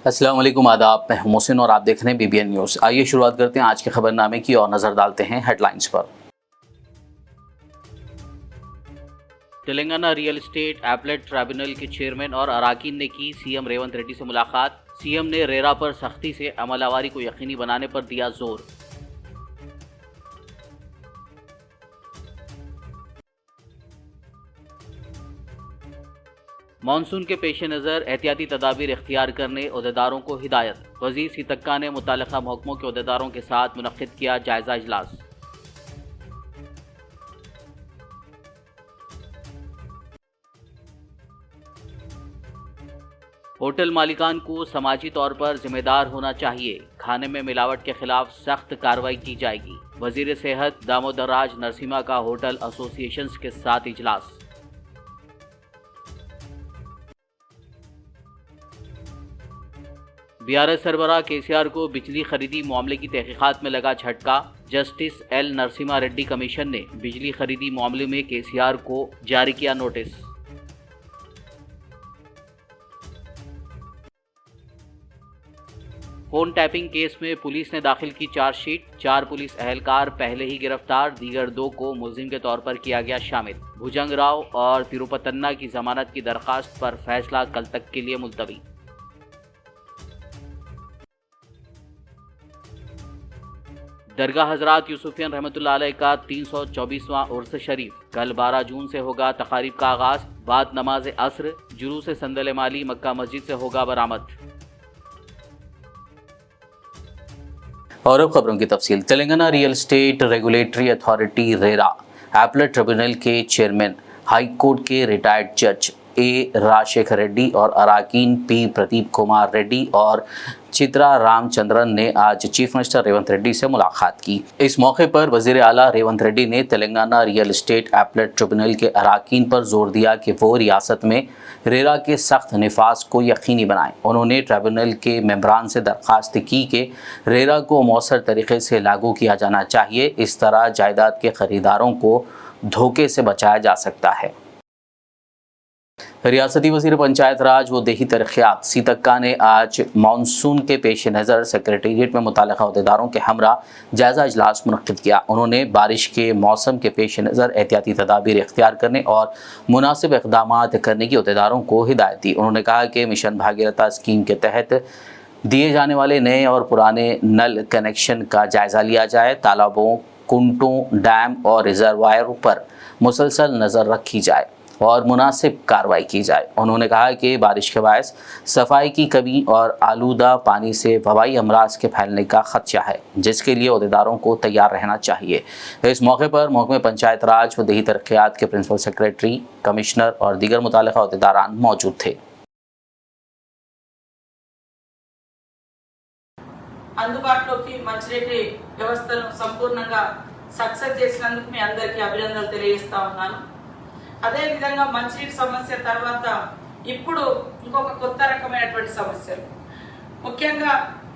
अस्सलाम वालेकुम, आदाब। मैं हूं मोहसिन और आप देख रहे हैं BBN न्यूज़। आइए शुरुआत करते हैं आज के खबरनामे की और नज़र डालते हैं हेडलाइंस पर। Telangana real estate appellate tribunal के चेयरमैन और अराकीन ने की सीएम रेवंत रेड्डी से मुलाकात। सीएम ने रेरा पर सख्ती से अमलवारी को यकीनी बनाने पर दिया जोर। मानसून के पेश नज़र एहतियाती तदाबीर इख्तियार करने अहदेदारों को हिदायत। वज़ीर सीतक्का ने मुतल्लिका महकमों के अहदेदारों के साथ मुनक्किद किया जायजा इजलास। होटल मालिकान को समाजी तौर पर जिम्मेदार होना चाहिए। खाने में मिलावट के खिलाफ सख्त कार्रवाई की जाएगी। वज़ीर सेहत दामोदर राज नरसिम्हा का होटल एसोसिएशंस के साथ इजलास। BRS सरबराह KCR को बिजली खरीदी मामले की तहकीकात में लगा झटका। Justice L Narasimha Reddy commission ने बिजली खरीदी मामले में KCR को जारी किया नोटिस। फोन टैपिंग केस में पुलिस ने दाखिल की चार्जशीट। 4 पुलिस अहलकार पहले ही गिरफ्तार, दीगर 2 को मुलजिम के तौर पर किया गया शामिल। भुजंग राव और तिरुपतन्ना की जमानत की दरखास्त पर फैसला कल तक के लिए मुलतवी। दरगाह हजरात यूसुफियन रहमतुल्लाह अलैह का 324वां उर्स शरीफ कल 12 जून से होगा तकारीब का आगाज। बाद नमाज असर जुलूस संदल माली मक्का मस्जिद से होगा बरामद। और अब खबरों की तफसील। Telangana real estate regulatory authority RERA appellate tribunal के चेयरमैन हाई कोर्ट के रिटायर्ड जज A राजशेखर रेड्डी और अराकीन P प्रदीप कुमार रेड्डी और चित्रा रामचंद्रन ने आज चीफ मिनिस्टर रेवंत रेड्डी से मुलाकात की। इस मौके पर वजीर आला रेवंत रेड्डी ने Telangana real estate appellate tribunal के अराकीन पर जोर दिया कि वो रियासत में रेरा के सख्त निफाज को यकीनी बनाएं। उन्होंने ट्रिब्यूनल के मेंबरान से दरख्वास्त की कि रेरा को मौसर तरीके से लागू किया जाना चाहिए। इस तरह जायदाद के खरीदारों को धोखे से बचाया जा सकता है। रियासती वज़ीर पंचायत राज व देही तरक्यात सीतक्का ने आज मानसून के पेश नज़र सेक्रेटेरिएट में मुतल्लिका अहदेदारों के हमरा जायज़ा इजलास मुनक्किद किया। उन्होंने बारिश के मौसम के पेश नज़र एहतियाती तदाबीर इख्तियार करने और मुनासिब इक़दाम करने की अहदेदारों को हिदायत दी। उन्होंने कहा कि मिशन भागीरथ स्कीम के तहत दिए जाने वाले नए और पुराने नल कनेक्शन का जायज़ा लिया जाए। तालाबों, कुंटों, डैम और रिजर्वायरों पर मुसलसल नज़र रखी जाए और मुनासिब कार्रवाई की जाए। उन्होंने कहा कि बारिश के बायस सफाई की कमी और आलूदा पानी से वबाई अमराज के फैलने का खदशा है, जिसके लिए अहदेदारों को तैयार रहना चाहिए। इस मौके पर महकमे पंचायत राज व देही तरक्यात के प्रिंसिपल सेक्रेटरी, कमिश्नर और दीगर मुतल्लिका अहदेदारान मौजूद थे। అందుబాటులోకి మంచినీటి వ్యవస్థను సంపూర్ణంగా సక్సెస్ చేసినందుకు మీ అందరికీ అభినందనలు తెలియజేస్తా ఉన్నాను. అదే విధంగా మంచినీటి సమస్య తర్వాత ఇప్పుడు ఇంకొక కొత్త రకమైనటువంటి సమస్యలు, ముఖ్యంగా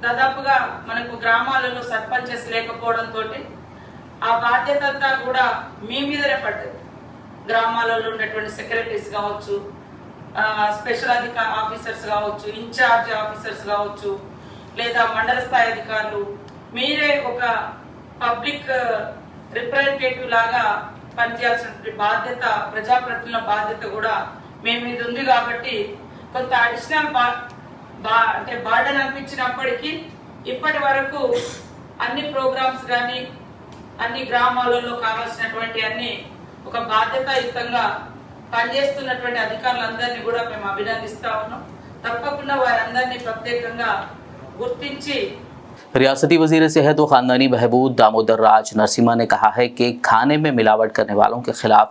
దాదాపుగా మనకు గ్రామాలలో సర్పంచెస్ లేకపోవడంతో ఆ బాధ్యత అంతా కూడా మీ మీదనే పడ్డది. గ్రామాలలో ఉన్నటువంటి సెక్రటరీస్ కావచ్చు, స్పెషల్ ఆఫీసర్స్ కావచ్చు, ఇన్ఛార్జ్ ఆఫీసర్స్ కావచ్చు, లేదా మండల స్థాయి అధికారులు, మీరే ఒక పబ్లిక్ రిప్రజెంటేటివ్ లాగా పనిచేయాల్సిన బాధ్యత, ప్రజాప్రతినిధుల బాధ్యత కూడా మీ మీద ఉంది. కాబట్టి కొంత అడిషనల్ అంటే బర్డెన్ అనిపించినప్పటికీ ఇప్పటి వరకు అన్ని ప్రోగ్రామ్స్ కానీ అన్ని గ్రామాలలో కావాల్సినటువంటి అన్ని ఒక బాధ్యతాయుతంగా పనిచేస్తున్నటువంటి అధికారులందరినీ కూడా మేము అభినందిస్తా ఉన్నాం. తప్పకుండా వారందరినీ ప్రత్యేకంగా గుర్తించి रियासती वज़ीर सेहत व ख़ानदानी बहबूद दामोदर राज नरसिम्हा ने कहा है कि खाने में मिलावट करने वालों के खिलाफ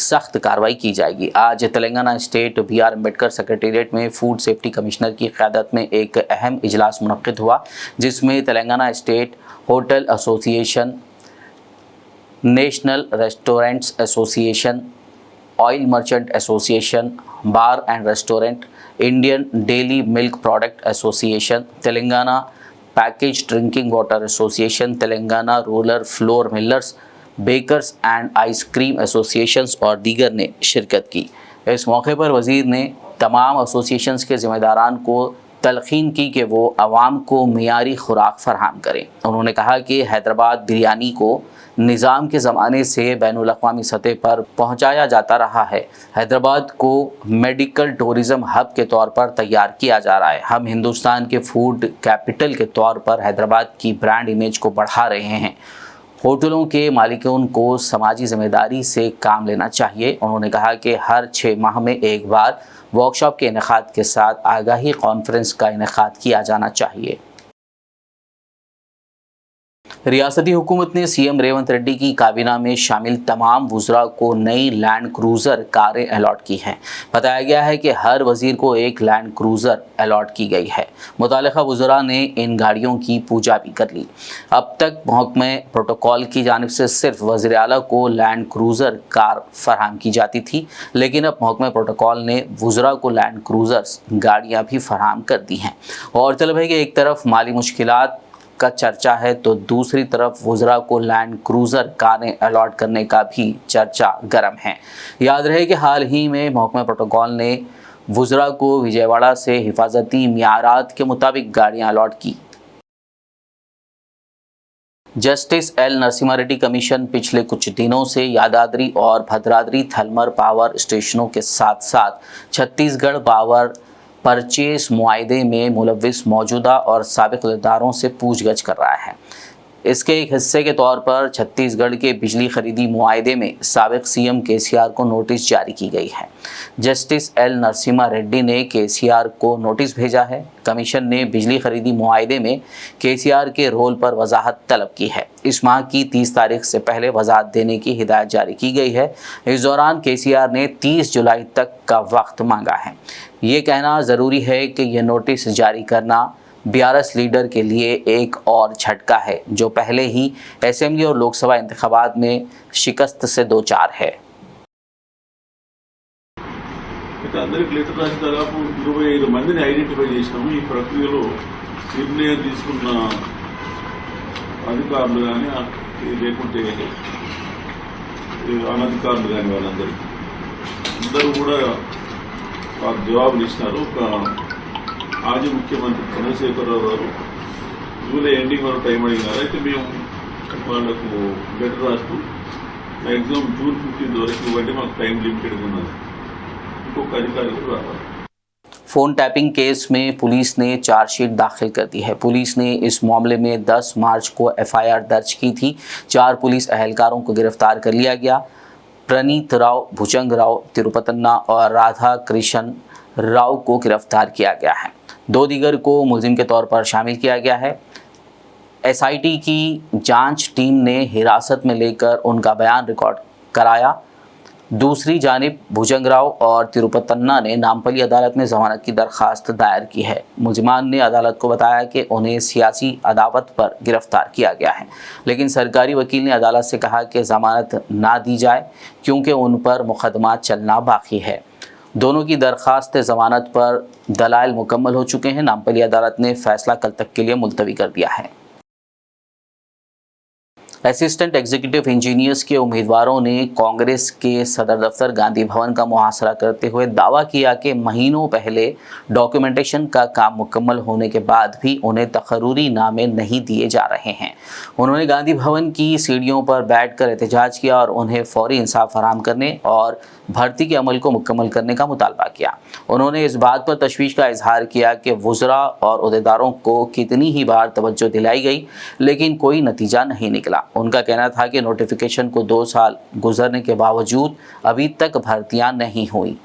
सख्त कार्रवाई की जाएगी। आज Telangana state BR Ambedkar secretariat में फूड सेफ्टी कमिश्नर की क़यादत में एक अहम इजलास मुनक्किद हुआ, जिसमें Telangana state hotel association, national restaurants association, oil merchant association, bar and restaurant, Indian dairy milk product association, Telangana package drinking water association, Telangana rural flour millers, bakers and ice cream associations और दीगर ने शिरकत की। इस मौके पर वज़ीर ने तमाम एसोसिएशंस के ज़िम्मेदारान को तलखीन की कि वो आवाम को मियारी खुराक फराहम करें। उन्होंने कहा कि हैदराबाद बिरयानी को निज़ाम के ज़माने से बैनुल अक़वामी सतह पर पहुंचाया जाता रहा है। हैदराबाद को मेडिकल टूरिज़्म हब के तौर पर तैयार किया जा रहा है। हम हिंदुस्तान के फूड कैपिटल के तौर पर हैदराबाद की ब्रांड इमेज को बढ़ा रहे हैं। होटलों के मालिकों को समाजी जिम्मेदारी से काम लेना चाहिए। उन्होंने कहा कि हर 6 माह में एक बार वर्कशॉप के इनेकाद के साथ आगाही कॉन्फ्रेंस का इनेकाद किया जाना चाहिए। रियासती हुकूमत ने सीएम रेवंत रेड्डी की काबीना में शामिल तमाम वुज़रा को नई लैंड क्रूज़र कारें अलॉट की हैं। बताया गया है कि हर वज़ीर को एक लैंड क्रूज़र अलॉट की गई है। मुतालिका वुज़रा ने इन गाड़ियों की पूजा भी कर ली। अब तक महकमे प्रोटोकॉल की जानिब से सिर्फ वज़ीर आला को लैंड क्रूज़र कार फराहम की जाती थी, लेकिन अब महकमे प्रोटोकॉल ने वुज़रा को लैंड क्रूज़र्स गाड़ियाँ भी फराहम कर दी हैं। और तलब है कि एक तरफ माली मुश्किलात का चर्चा है तो दूसरी तरफ वुज़रा को लैंड क्रूज़र कारें अलॉट करने का भी चर्चा गर्म है। याद रहे कि हाल ही में महकमा प्रोटोकॉल ने वुज़रा को विजयवाड़ा से हिफाजती मियारात के मुताबिक गाड़ियां अलॉट की। Justice L Narasimha Reddy commission पिछले कुछ दिनों से यादाद्री और भद्राद्री थलमर पावर स्टेशनों के साथ साथ छत्तीसगढ़ पावर परचेस मुआहदे में मुलव्विस मौजूदा और साबिक अहदेदारों से पूछगछ कर रहा है। इसके एक हिस्से के तौर पर छत्तीसगढ़ के बिजली खरीदी मुआहदे में साबिक सीएम केसीआर को नोटिस जारी की गई है। जस्टिस एल नरसिम्हा रेड्डी ने केसीआर को नोटिस भेजा है। कमीशन ने बिजली खरीदी मुआहदे में केसीआर के रोल पर वजाहत तलब की है। इस माह की 30 तारीख से पहले वजाहत देने की हिदायत जारी की गई है। इस दौरान केसीआर ने 30 जुलाई तक का वक्त मांगा है। ये कहना ज़रूरी है कि यह नोटिस जारी करना बीआरएस लीडर के लिए एक और झटका है, जो पहले ही असेंबली और लोकसभा इंतखाबात में शिकस्त से दो चार है। అందరికి లెటర్ రాసి దాదాపు 25 మందిని ఐడెంటిఫై చేసినాము. ఈ ప్రక్రియలో నిర్ణయం తీసుకున్న అధికారులు కానీ లేకుంటే అనధికారులు కానీ వాళ్ళందరికీ అందరూ కూడా వారు జవాబులు ఇచ్చినారు. మాజీ ముఖ్యమంత్రి చంద్రశేఖరరావు గారు జూలై ఎండింగ్ వరకు టైం అడిగినారు. అయితే మేము వాళ్ళకు లెటర్ రాస్తూ మ్యాక్సిమం జూన్ 15 వరకు ఇవ్వండి, మాకు టైం లిమిటెడ్ ఉన్నది. ఇంకొక అధికారి కూడా రావాలి. फ़ोन टैपिंग केस में पुलिस ने चार्जशीट दाखिल कर दी है। पुलिस ने इस मामले में 10 मार्च को एफआईआर दर्ज की थी। 4 पुलिस अहलकारों को गिरफ्तार कर लिया गया। प्रणीत राव, भुजंग राव, तिरुपतन्ना और राधा कृष्ण राव को गिरफ्तार किया गया है। 2 दीगर को मुलजिम के तौर पर शामिल किया गया है। एसआईटी की जांच टीम ने हिरासत में लेकर उनका बयान रिकॉर्ड कराया। दूसरी जानिब भुजंगराव और तिरुपतन्ना ने नामपल्ली अदालत में ज़मानत की दरख्वास्त दायर की है। मुलजिमान ने अदालत को बताया कि उन्हें सियासी अदावत पर गिरफ्तार किया गया है, लेकिन सरकारी वकील ने अदालत से कहा कि ज़मानत ना दी जाए क्योंकि उन पर मुकदमा चलना बाकी है। दोनों की दरख्वास्त ज़मानत पर दलाइल मुकम्मल हो चुके हैं। नामपल्ली अदालत ने फैसला कल तक के लिए मुलतवी कर दिया है। असिस्टेंट एग्जीक्यूटिव इंजीनियर्स के उम्मीदवारों ने कांग्रेस के सदर दफ्तर गांधी भवन का मुहासरा करते हुए दावा किया कि महीनों पहले डॉक्यूमेंटेशन का काम मुकम्मल होने के बाद भी उन्हें तकर्रूरी नामे नहीं दिए जा रहे हैं। उन्होंने गांधी भवन की सीढ़ियों पर बैठकर एहतजाज किया और उन्हें फौरी इंसाफ फराहम करने और भर्ती के अमल को मुकम्मल करने का मुतालबा किया। उन्होंने इस बात पर तशवीश का इजहार किया कि वुज़रा और अहदेदारों को कितनी ही बार तवज्जो दिलाई गई, लेकिन कोई नतीजा नहीं निकला। उनका कहना था कि नोटिफिकेशन को 2 साल गुजरने के बावजूद अभी तक भर्तियां नहीं हुई।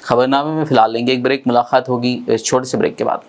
खबरनामे में फिलहाल लेंगे एक ब्रेक। मुलाकात होगी इस छोटे से ब्रेक के बाद।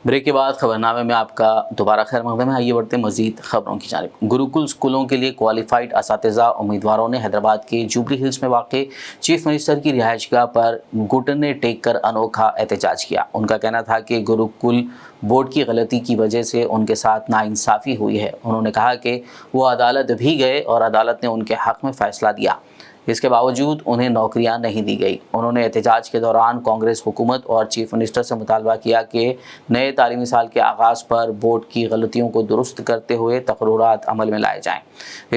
ब्रेक के बाद खबरनामे में आपका दोबारा खैर मकदम है। आइए बढ़ते हैं मजीद खबरों की जानिब। गुरुकुल स्कूलों के लिए क्वालिफाइड असातिज़ा उम्मीदवारों ने हैदराबाद के जुबली हिल्स में वाक़ चीफ मिनिस्टर की रिहाइशगाह पर घुटने टेक कर अनोखा एहतजाज किया। उनका कहना था कि गुरुकुल बोर्ड की गलती की वजह से उनके साथ नाइंसाफ़ी हुई है। उन्होंने कहा कि वो अदालत भी गए और अदालत ने उनके हक़ में फ़ैसला दिया, इसके बावजूद उन्हें नौकरियां नहीं दी गई। उन्होंने एहतजाज के दौरान कांग्रेस हुकूमत और चीफ मिनिस्टर से मुतालबा किया कि नए तालीमी साल के आगाज़ पर बोर्ड की गलतियों को दुरुस्त करते हुए तकर्रुरात अमल में लाए जाएं।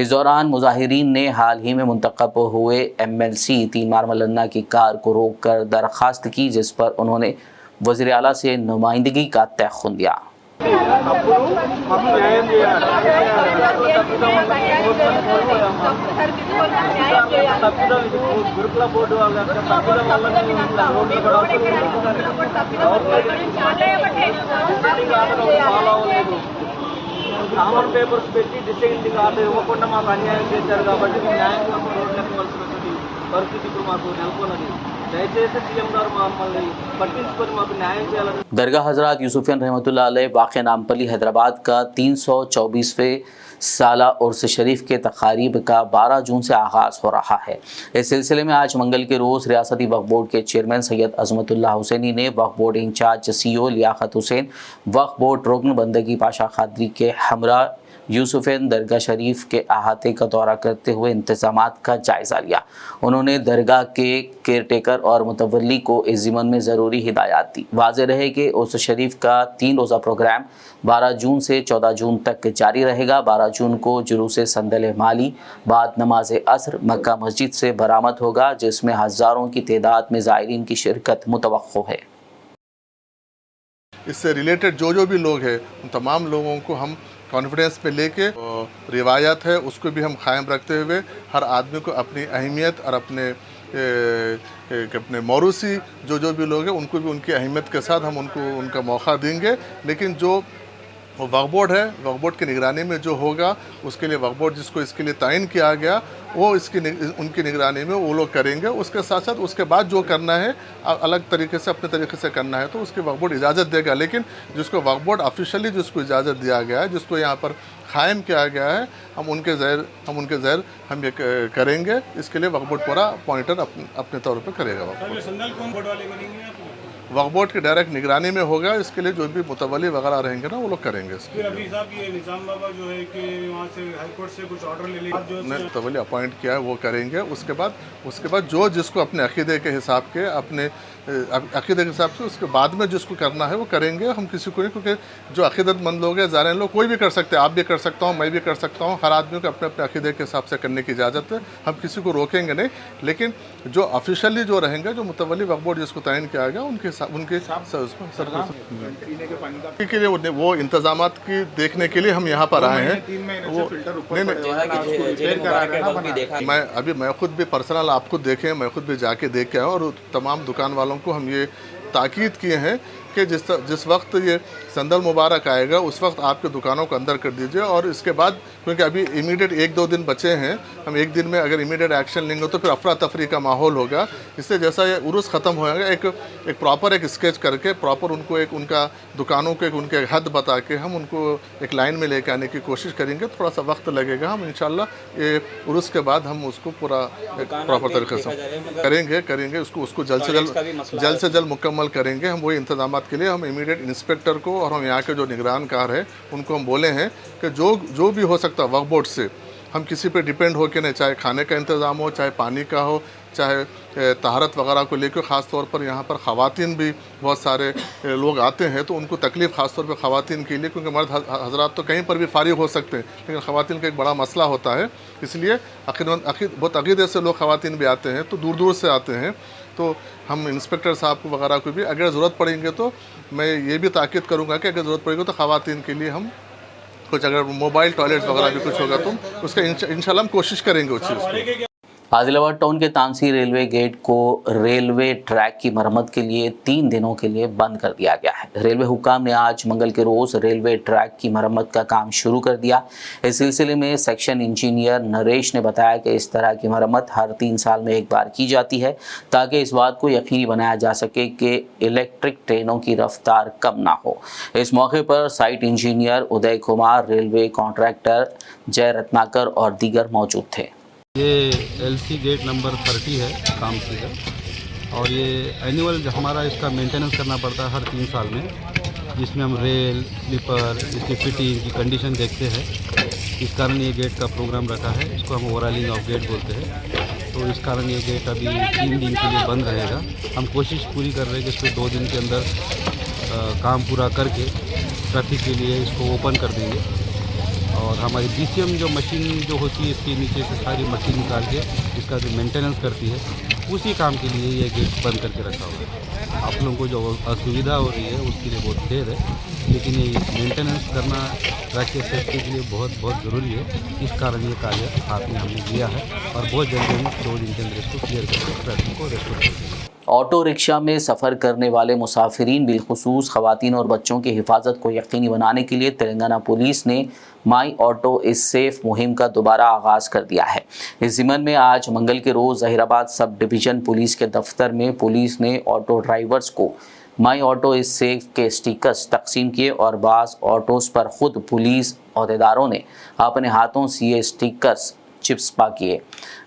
इस दौरान मुजाहिरीन ने हाल ही में मुंतखब हुए MLC तीनमार मल्लन्ना की कार को रोक कर दरख्वास्त की, जिस पर उन्होंने वज़ीर आला से नुमाइंदगी का तयख़ुन दिया। గురుకుల బోర్డు వాళ్ళ తప్పిదం వల్ల ఫాలో అవ్వలేదు. కామన్ పేపర్స్ పెట్టి డిసైడింగ్ ఆర్డర్ ఇవ్వకుండా మాకు అన్యాయం చేశారు కాబట్టి మేము న్యాయం కోసం రోడ్లకు వలసినటువంటి పరిస్థితి ఇప్పుడు మాకు నెలకొన్నది. దయచేసి సీఎం గారు మమ్మల్ని పట్టించుకొని మాకు న్యాయం చేయాలని। दरगाह हज़रत यूसुफ़ियन रहमतुल्लाह अलैह वाक़ नामपली हैदराबाद का 324वें साला उर्स शरीफ के तकारीब का 12 जून से आगाज़ हो रहा है। इस सिलसिले में आज मंगल के रोज़ रियासती वक्फ बोर्ड के चेयरमैन सैयद अज़मतुल्लाह हुसैनी ने Waqf board in charge CEO Liyaqat Hussain, Waqf board रुकन बंदगी पाशा खादरी के हमरा यूसुफ़ियन दरगाह शरीफ के अहाते का दौरा करते हुए इंतज़ामात का जायज़ा लिया। उन्होंने दरगाह के केयरटेकर और मुतवल्ली को इस ज़िम्मन में ज़रूरी हिदायत दी। वाज़ेह रहे कि उर्स शरीफ का 3 रोज़ा प्रोग्राम 12 जून से 14 जून तक जारी रहेगा। 12 जून को जुलूस संदल माली बाद नमाज असर मक्का मस्जिद से बरामद होगा, जिसमें हज़ारों की तादाद में ज़ायरीन की शिरकत मुतवक्को है। इससे रिलेटेड जो भी लोग हैं उन तमाम लोगों को हम कॉन्फिडेंस पे लेके रिवायत है उसको भी हम कायम रखते हुए हर आदमी को अपनी अहमियत और अपने मौरूसी जो भी लोग हैं उनको भी उनकी अहमियत के साथ हम उनका मौका देंगे। लेकिन जो वक्फ बोर्ड है, वक्फ बोर्ड की निगरानी में जो होगा उसके लिए वक्फ बोर्ड जिसको इसके लिए तयन किया गया वो उनकी निगरानी में वो लोग करेंगे। उसके साथ साथ उसके बाद जो करना है अलग तरीके से अपने तरीके से करना है तो उसके वक्फ बोर्ड इजाज़त देगा। लेकिन जिसको वक्फ बोर्ड ऑफिशियली जिसको इजाज़त दिया गया है, जिसको यहाँ पर कायम किया गया है, हम उनके ज़हर हम ये करेंगे। इसके लिए वक्फ बोर्ड पूरा पॉइंटर अपने तौर पर करेगा। वक्फ बोर्ड की डायरेक्ट निगरानी में होगा। इसके लिए जो भी मुतवल्ली वगैरह रहेंगे ना वो लोग करेंगे। फिर अभी साहब ये निज़ाम बाबा जो है कि वहाँ से हाई कोर्ट से कुछ ऑर्डर ले लेंगे, मुतवल्ली अपॉइंट किया है वो करेंगे। उसके बाद जो जिसको अपने अकीदे के हिसाब के अकीदे के हिसाब से उसके बाद में जिसको करना है वो करेंगे। हम किसी को नहीं, क्योंकि जो अकीदतमंद लोग हैं ज़ाहिर लोग कोई भी कर सकते हैं, आप भी कर सकता हूँ, मैं भी कर सकता हूँ। हर आदमी को अपने अपने अकीदे के हिसाब से करने की इजाज़त है, हम किसी को रोकेंगे नहीं। लेकिन जो ऑफिशियली जो रहेंगे, जो मुतवल्ली वक्फ बोर्ड जिसको तयन किया गया उनके के लिए वो इंतजामात की देखने के लिए हम यहाँ पर आए हैं। मैं खुद भी पर्सनल आप खुद देखें, मैं खुद भी जाके देख के आया और तमाम दुकान वालों को हम ये ताकीद किए हैं कि जिस वक्त ये संदल मुबारक आएगा उस वक्त आपके दुकानों को अंदर कर दीजिए। और इसके बाद क्योंकि अभी इमीडिएट 1-2 दिन बचे हैं, हम एक दिन में अगर इमीडिएट एक्शन लेंगे तो फिर अफरा तफरी का माहौल होगा। इसलिए जैसा ये उर्स ख़त्म होएगा एक प्रॉपर एक स्केच करके प्रॉपर उनको एक उनका दुकानों को एक उनके हद बता के हम उनको एक लाइन में लेके आने की कोशिश करेंगे। थोड़ा सा वक्त लगेगा, हम इंशाल्लाह ये उर्स के बाद हम उसको पूरा प्रॉपर तरीके से करेंगे उसको जल्द से जल्द मुकम्मल करेंगे। हम वही इंतजाम के लिए हम इमीडिएट इंस्पेक्टर को और हम यहाँ के जो निगरानकार है उनको हम बोले हैं कि जो भी हो सकता है वक्फ बोर्ड से हम किसी पे डिपेंड हो के नहीं, चाहे खाने का इंतज़ाम हो, चाहे पानी का हो, चाहे तहारत वगैरह को लेकर। ख़ास तौर पर यहाँ पर ख़वातीन भी बहुत सारे लोग आते हैं तो उनको तकलीफ़ ख़ास तौर पर ख़वातीन के लिए, क्योंकि मर्द हज़रात तो कहीं पर भी फारिग हो सकते हैं लेकिन ख़वातीन का एक बड़ा मसला होता है। इसलिए बहुत अक़ीदे से लोग ख़वातीन भी आते हैं, तो दूर दूर से आते हैं। तो हम इंस्पेक्टर साहब को वगैरह को भी अगर ज़रूरत पड़ेंगे तो मैं ये भी ताकीद करूँगा कि अगर ज़रूरत पड़ेगी तो ख़वातीन के लिए हम कुछ अगर मोबाइल टॉयलेट वगैरह भी कुछ होगा तो उसका इंशाल्लाह हम कोशिश करेंगे उस चीज़ को। आदिलाबाद टाउन के तानसी रेलवे गेट को रेलवे ट्रैक की मरम्मत के लिए 3 दिनों के लिए बंद कर दिया गया है। है। रेलवे हुक्काम ने आज मंगल के रोज रेलवे ट्रैक की मरम्मत का काम शुरू कर दिया। इस सिलसिले में सेक्शन इंजीनियर नरेश ने बताया कि इस तरह की मरम्मत हर 3 साल में एक बार की जाती है ताकि इस बात को यकीनी बनाया जा सके कि इलेक्ट्रिक ट्रेनों की रफ्तार कम ना हो। इस मौके पर site engineer Uday Kumar, railway contractor जय रत्नाकर और दीगर मौजूद थे। ये एलसी गेट नंबर 30 है कामसी का, और ये एनुअल हमारा इसका मेंटेनेंस करना पड़ता है हर 3 साल में, जिसमें हम रेल, स्लीपर, इसकी फिटिंग की कंडीशन देखते हैं। इस कारण ये गेट का प्रोग्राम रखा है, इसको हम ओवरऑलिंग ऑफ गेट बोलते हैं। तो इस कारण ये गेट अभी 3 दिन के लिए बंद रहेगा। हम कोशिश पूरी कर रहे हैं कि इसको 2 दिन के अंदर काम पूरा करके ट्रैफिक के लिए इसको ओपन कर देंगे। और हमारी BCM जो मशीन जो होती है, इसके नीचे से सारी मशीन निकाल के इसका जो मेंटेनेंस करती है, उसी काम के लिए ये गेट बंद करके रखा हुआ है। आप लोगों को जो असुविधा हो रही है उसके लिए बहुत खेद है, लेकिन ये मेंटेनेंस करना ट्रैक के सेफ्टी के लिए बहुत ज़रूरी है। इस कारण ये कार्य हाथ में हमने लिया है और बहुत जल्दी हम 2 दिन के अंदर इसको क्लियर करके ट्रैफिक को रेस्टोर करेंगे। ऑटो रिक्शा में सफ़र करने वाले मुसाफिरीन बिलखुसूस ख़वातीन और बच्चों की हिफाजत को यकीनी बनाने के लिए तेलंगाना पुलिस ने माई ऑटो इज़ सेफ मुहिम का दोबारा आगाज़ कर दिया है। इस ज़िम्मन में आज मंगल के रोज़ ज़हीराबाद सब डिवीज़न पुलिस के दफ्तर में पुलिस ने ऑटो ड्राइवर्स को माई ऑटो इज़ सेफ के स्टिकर्स तकसीम किए और बाज़ ऑटोज़ पर ख़ुद पुलिस अहदेदारों ने अपने हाथों से ये स्टिकर्स चिप्स किए।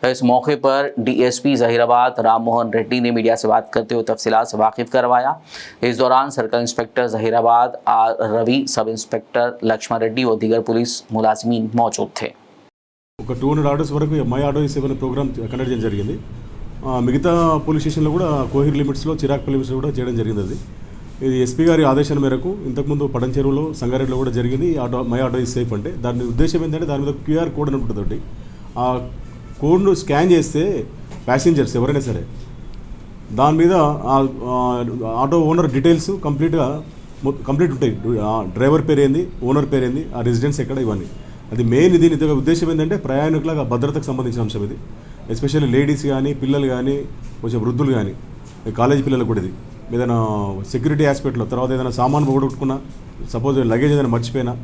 इस मौके पर DSP ज़हीराबाद राम मोहन रेड्डी ने मीडिया से बात करते हुए तफसीलात से वाकिफ़ करवाया। इस दौरान circle inspector Zaheerabad R Ravi, sub inspector Lakshman Reddy और दीगर पुलिस मुलाजिमीन मौजूद थे। 200 ఆర్డర్స్ వరకు మై ఆటో ఇస్ సేవ్ అనే ప్రోగ్రామ్ కండక్ట్ చేయడం జరిగింది. మిగతా పోలీస్ స్టేషన్లో కూడా కోహిర్ లిమిట్స్లో, చిరాక్పల్లి లిమిట్స్లో కూడా చేయడం జరిగింది. అది ఇది ఎస్పీ గారి ఆదేశాల మేరకు ఇంతకుముందు పటన్ చెరువులో, సంగారెడ్డిలో కూడా జరిగింది. Auto my auto is safe అంటే దాని ఉద్దేశం ఏంటంటే దాని మీద QR కోడ్ అని ఉంటుంది. ఆ కోడ్ను స్కాన్ చేస్తే ప్యాసింజర్స్ ఎవరైనా సరే దాని మీద ఆటో ఓనర్ డీటెయిల్స్ కంప్లీట్ ఉంటాయి. డ్రైవర్ పేరేంది, ఓనర్ పేరేంది, ఆ రెసిడెన్స్ ఎక్కడ, ఇవన్నీ. అది మెయిన్. దీని ఉద్దేశం ఏంటంటే ప్రయాణికుల భద్రతకు సంబంధించిన అంశం ఇది. ఎస్పెషల్లీ లేడీస్ కానీ, పిల్లలు కానీ, కొంచెం వృద్ధులు కానీ, కాలేజీ పిల్లలు కూడా ఇది ఏదైనా సెక్యూరిటీ ఆస్పెక్ట్లో, తర్వాత ఏదైనా సామాన్ పోగొట్టుకున్నా, సపోజ్ లగేజ్ ఏదైనా మర్చిపోయినా,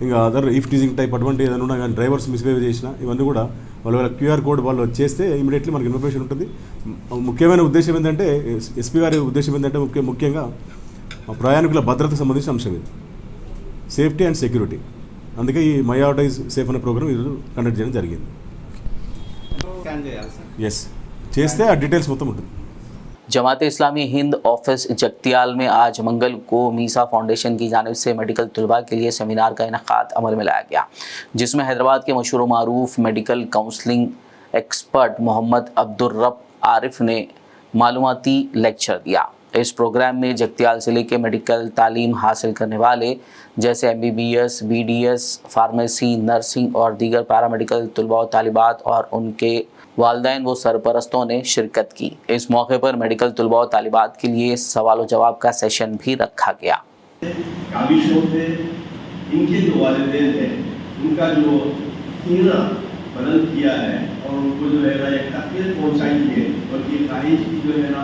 ఇంకా అదర్ ఈఫ్ టీజింగ్ టైప్ అటువంటి ఏదైనా ఉన్నా కానీ, డ్రైవర్స్ మిస్బిహేవ్ చేసినా, ఇవన్నీ కూడా వాళ్ళ QR కోడ్ వాళ్ళు చేస్తే ఇమీడియట్లీ మనకి ఇన్ఫర్మేషన్ ఉంటుంది. ముఖ్యమైన ఉద్దేశం ఏంటంటే, ఎస్పీ గారి ఉద్దేశం ఏంటంటే ముఖ్యంగా ప్రయాణికుల భద్రతకు సంబంధించిన అంశం ఇది, సేఫ్టీ అండ్ సెక్యూరిటీ. అందుకే ఈ మై ఆటో ఇస్ సేఫ్ అనే ప్రోగ్రామ్ ఈరోజు కండక్ట్ చేయడం జరిగింది. ఎస్ చేస్తే ఆ డీటెయిల్స్ మొత్తం ఉంటుంది. जमात इस्लामी हिंद ऑफिस जगतियाल में आज मंगल को मीसा फाउंडेशन की जानिब से मेडिकल तलबा के लिए सेमिनार का इनेकाद अमल में लाया गया, जिसमें हैदराबाद के मशहूर मारूफ medical counselling expert Mohammed Abdurrab Arif ने मालूमाती लेक्चर दिया। इस प्रोग्राम में जगतियाल ज़िले के मेडिकल तालीम हासिल करने वाले जैसे MBBS, BDS, फार्मेसी, नर्सिंग और दीगर पैरामेडिकल तलबा और तालिबात और उनके वालिदैन व सरपरस्तों ने शिरकत की। इस मौके पर मेडिकल तलबा और तालिबात के लिए सवाल जवाब का सेशन भी रखा गया। काबिशों से इनके जो वालिदैन हैं, उनका जो सीना बुलंद किया है और उनको जो है ना एक तकलीफ पहुँचाई है, उनकी ख्वाहिश की जो है ना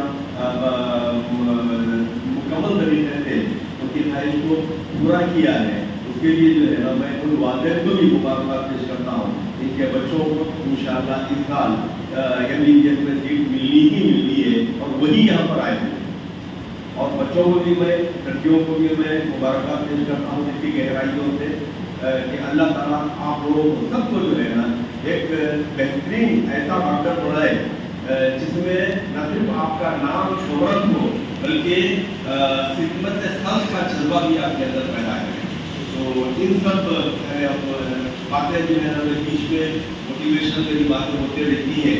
मुकम्मल तरीके से उनकी ख्वाहिश को पूरा किया है, उसके लिए जो है ना मैं उन वालिदैन को भी मुबारकबाद पेश करता हूँ। इनके बच्चों को इंशाअल्लाह इस साल MBBS में सीट मिलनी ही मिलनी है और वही यहाँ पर आए हैं। और बच्चों को भी मैं, लड़कियों को भी मैं मुबारकबाद पेश करता हूँ इसकी गहराइयों से कि अल्लाह ताला आप लोगों को सबको जो है ना एक बेहतरीन ऐसा डॉक्टर बनाए जिसमें न सिर्फ आपका नाम शोहरत हो बल्कि खिदमत खल्क का जज्बा भी आपके अंदर पैदा है। तो इन सब बातें जो है ना बीच में मोटिवेशन की बातें होती रहती है।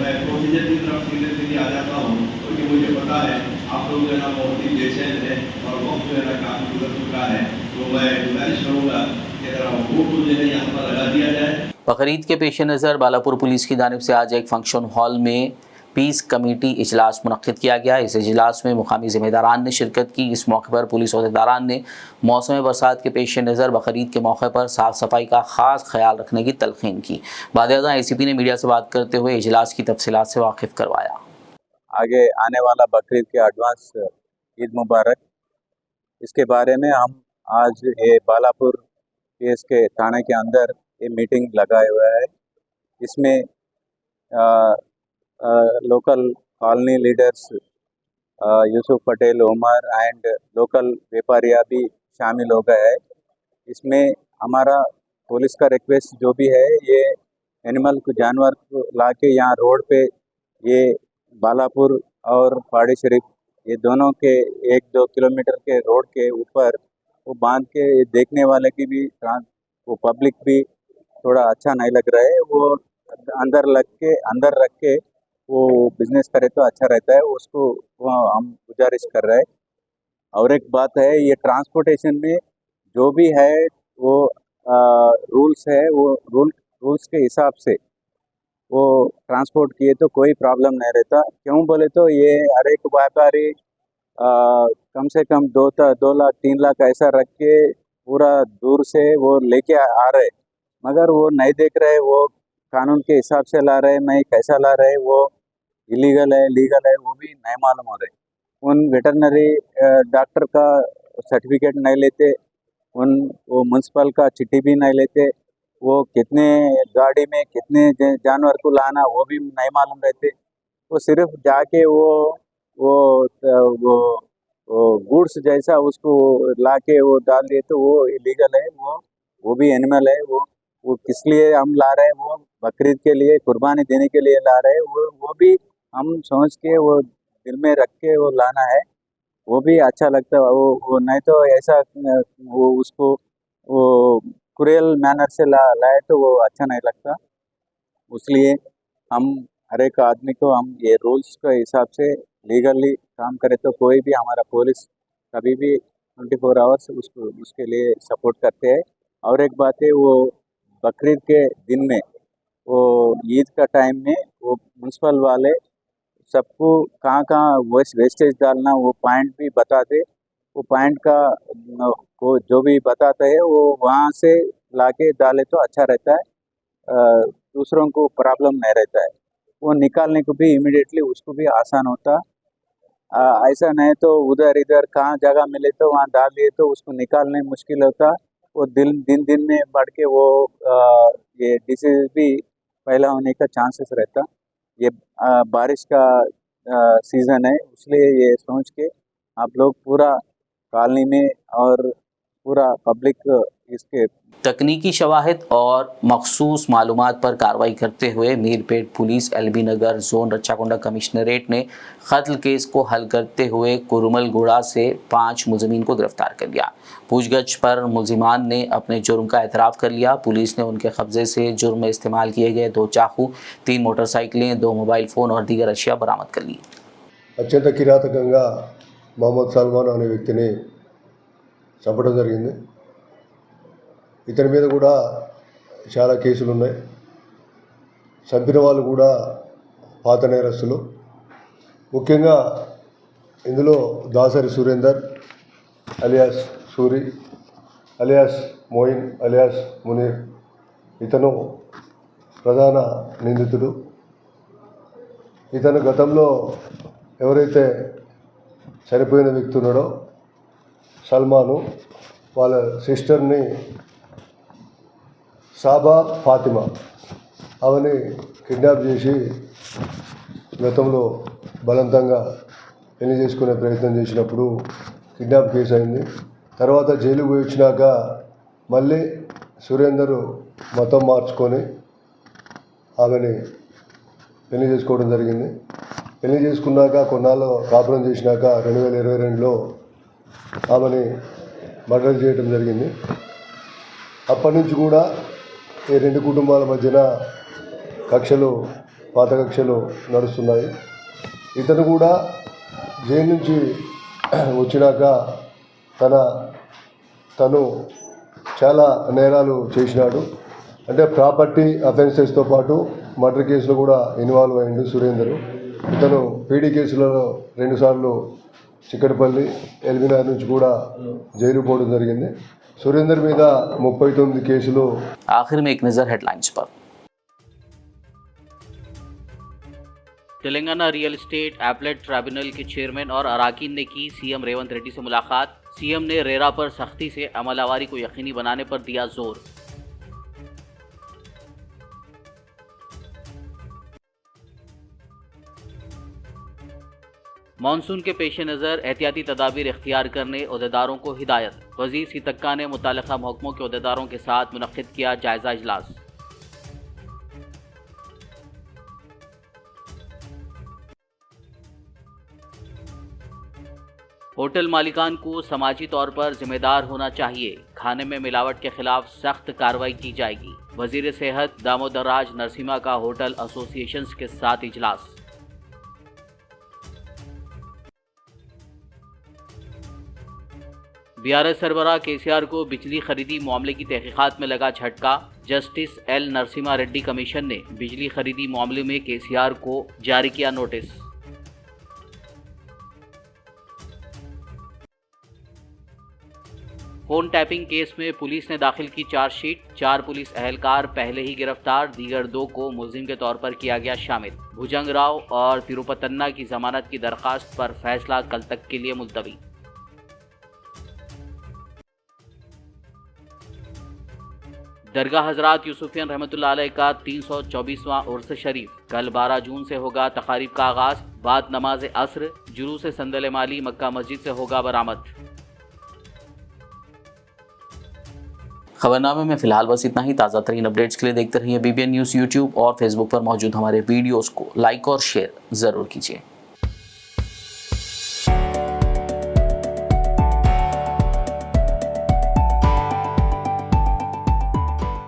मैं प्रोसीजर की तरफ सीधे सीधे आ जाता हूँ क्योंकि मुझे पता है आप लोग जो है ना बहुत ही बेचैन है और वक्त जो है ना काफ़ी गुजर चुका है। तो मैं गुजारिश करूँगा कि जरा वो जो है यहाँ पर लगा दिया जाए। बकरीद के पेश नज़र बालापुर पुलिस की जानिब से आज एक फंक्शन हॉल में पीस कमेटी इजलास मुनक्किद किया गया। इस इजलास में मुकामी ज़िम्मेदारान ने शिरकत की। इस मौके पर पुलिस अहदेदारान ने मौसम बरसात के पेश नज़र बकरीद के मौके पर साफ़ सफाई का ख़ास ख्याल रखने की तलक़ीन की। बाद-ए-आज़म ACP ने मीडिया से बात करते हुए इजलास की तफसीलात से वाकिफ़ करवाया। आगे आने वाला बकरीद के एडवांस ईद मुबारक। इसके बारे में हम आज ये बालापुर केस के थाने के अंदर ये मीटिंग लगाए हुआ है। इसमें local colony leaders Yusuf Patel, Umar and local व्यापारिया भी शामिल हो गए हैं। इसमें हमारा पुलिस का रिक्वेस्ट जो भी है, ये एनिमल को जानवर को ला के यहाँ रोड पे ये बालापुर और पहाड़ी शरीफ ये दोनों के 1-2 किलोमीटर के रोड के ऊपर वो बांध के देखने वाले की भी वो पब्लिक भी थोड़ा अच्छा नहीं लग रहा है। वो अंदर रख के वो बिजनेस करे तो अच्छा रहता है, उसको वो हम गुजारिश कर रहे हैं। और एक बात है, ये ट्रांसपोर्टेशन में जो भी है वो रूल्स है, वो रूल्स के हिसाब से वो ट्रांसपोर्ट किए तो कोई प्रॉब्लम नहीं रहता। क्यों बोले तो ये हर एक व्यापारी कम से कम 2 लाख 3 लाख ऐसा रख के पूरा दूर से वो लेके आ रहे, मगर वो नहीं देख रहे, वो कानून के हिसाब से ला रहे, मैं कैसा ला रहे, वो इलीगल है लीगल है वो भी नहीं मालूम हो रहे। उन वेटरनरी डॉक्टर का सर्टिफिकेट नहीं लेते, वो म्यूनसिपल का चिट्ठी भी नहीं लेते, वो कितने गाड़ी में कितने जानवर को लाना वो भी नहीं मालूम रहते। वो सिर्फ जाके वो गुड्स जैसा उसको लाके वो डाल दिए तो वो इलीगल है। वो भी एनिमल है। वो किस लिए हम ला रहे हैं, वो बकरीद के लिए कुर्बानी देने के लिए ला रहे हैं। वो भी हम सोच के वो दिल में रख के वो लाना है, वो भी अच्छा लगता है। वो नहीं तो ऐसा वो उसको वो क्रूएल मैनर से लाए तो वो अच्छा नहीं लगता। इसलिए हम हर एक आदमी को हम ये रूल्स के हिसाब से लीगली काम करे तो कोई भी हमारा पुलिस कभी भी 24 आवर्स उसके लिए सपोर्ट करते हैं। और एक बात है, वो बकरीद के दिन में वो ईद का टाइम में वो म्यूनसिपल वाले सबको कहाँ वेस्टेज डालना वो पॉइंट भी बताते। वो पॉइंट का को जो भी बताते हैं वो वहाँ से लाके डाले तो अच्छा रहता है, दूसरों को प्रॉब्लम नहीं रहता है। वो निकालने को भी इमीडिएटली उसको भी आसान होता। ऐसा नहीं तो उधर इधर कहाँ जगह मिले तो वहाँ डाल दिए तो उसको निकालने मुश्किल होता। वो दिन में बढ़ के वो ये डिसीज भी पैदा होने का चांसेस रहता। ये बारिश का सीज़न है, इसलिए ये सोच के आप लोग पूरा कॉलोनी में और पूरा पब्लिक इसके तकनीकी शवाहिद और मखसूस मालूमात पर कार्रवाई करते हुए मीरपेट पुलिस एलबी नगर जोन रच्चाकोंडा कमिश्नरेट ने कत्ल केस को हल करते हुए कुरुमलगुड़ा से 5 मुलजिमीन को गिरफ्तार कर लिया। पूछगछ पर मुलजिमान ने अपने जुर्म का एतराफ़ कर लिया। पुलिस ने उनके कब्जे से जुर्म में इस्तेमाल किए गए 2 चाकू, 3 मोटरसाइकिलें, 2 मोबाइल फ़ोन और दीगर अशिया बरामद कर ली। అత్యంత కిరాతకంగా మొహమ్మద్ సల్మాన్ అనే వ్యక్తిని చంపడం జరిగింది. ఇతని మీద కూడా చాలా కేసులు ఉన్నాయి. చంపిన వాళ్ళు కూడా పాత నేరస్తులు. ముఖ్యంగా ఇందులో Dasari Surender alias Suri alias Moin alias Munir ఇతను ప్రధాన నిందితుడు. ఇతను గతంలో ఎవరైతే చనిపోయిన వ్యక్తి ఉన్నాడో సల్మాను వాళ్ళ సిస్టర్ని సాబా ఫాతిమా అవని కిడ్నాప్ చేసి గతంలో బలవంతంగా పెళ్లి చేసుకునే ప్రయత్నం చేసినప్పుడు కిడ్నాప్ కేసు అయింది. తర్వాత జైలుకు పోయి వచ్చినాక మళ్ళీ సురేందరు మతం మార్చుకొని ఆమెని పెళ్లి చేసుకోవడం జరిగింది. పెళ్లి చేసుకున్నాక కొన్నాళ్ళు కాపురం చేసినాక 2022లో ఆమెని మర్డర్ చేయడం జరిగింది. అప్పటి నుంచి కూడా ఈ 2 కుటుంబాల మధ్యన పాత కక్షలు నడుస్తున్నాయి. ఇతను కూడా జైలు నుంచి వచ్చినాక తను చాలా నేరాలు చేసినాడు. అంటే ప్రాపర్టీ అఫెన్సెస్తో పాటు మర్డర్ కేసులో కూడా ఇన్వాల్వ్ అయ్యిండు సురేందర్. ఇతను పీడీ కేసులలో 2 సార్లు చిక్కడపల్లి ఎల్బీనగర్ నుంచి కూడా జైలు పోవడం జరిగింది. सुरेंद्र మీద 39 కేసులు. आखिर में एक नज़र हेडलाइंस पर। Telangana real estate appellate tribunal के चेयरमैन और अराकीन ने की सीएम रेवंत रेड्डी से मुलाकात। सीएम ने रेरा पर सख्ती से अमलावरी को यकीनी बनाने पर दिया जोर। मानसून के पेश नज़र एहतियाती तदाबीर इख्तियार करने ओहदेदारों को हिदायत। वज़ीर सीतक्का ने मुतल्लिका महकमों के ओहदेदारों के साथ मुनक्किद किया जायजा इजलास। होटल मालिकान को समाजी तौर पर जिम्मेदार होना चाहिए। खाने में मिलावट के खिलाफ सख्त कार्रवाई की जाएगी। वजीर सेहत दामोदर राज नरसिम्हा का होटल एसोसिएशंस के साथ इजलास। बीआरएस सरबराह केसीआर को बिजली खरीदी मामले की तहकीकात में लगा झटका। Justice L Narasimha Reddy commission ने बिजली खरीदी मामले में केसीआर को जारी किया नोटिस। फोन टैपिंग केस में पुलिस ने दाखिल की चार्जशीट। 4 पुलिस अहलकार पहले ही गिरफ्तार, दीगर 2 को मुलजिम के तौर पर किया गया शामिल। भुजंग राव और तिरुपतन्ना की जमानत की दरखास्त पर फैसला कल तक के लिए मुलतवी। दरगाह हजरात यूसुफियन रहमतुल्लाह अलैह का 324वां उर्स शरीफ कल 12 जून से होगा तकारीब का आगाज। बाद नमाज असर जुलूस संदल माली मक्का मस्जिद से होगा बरामद। खबरनामे में फिलहाल बस इतना ही। ताज़ा तरीन अपडेट्स के लिए देखते रहिए BBN न्यूज़ यूट्यूब और फेसबुक पर मौजूद हमारे वीडियोज़ को लाइक और शेयर ज़रूर कीजिए।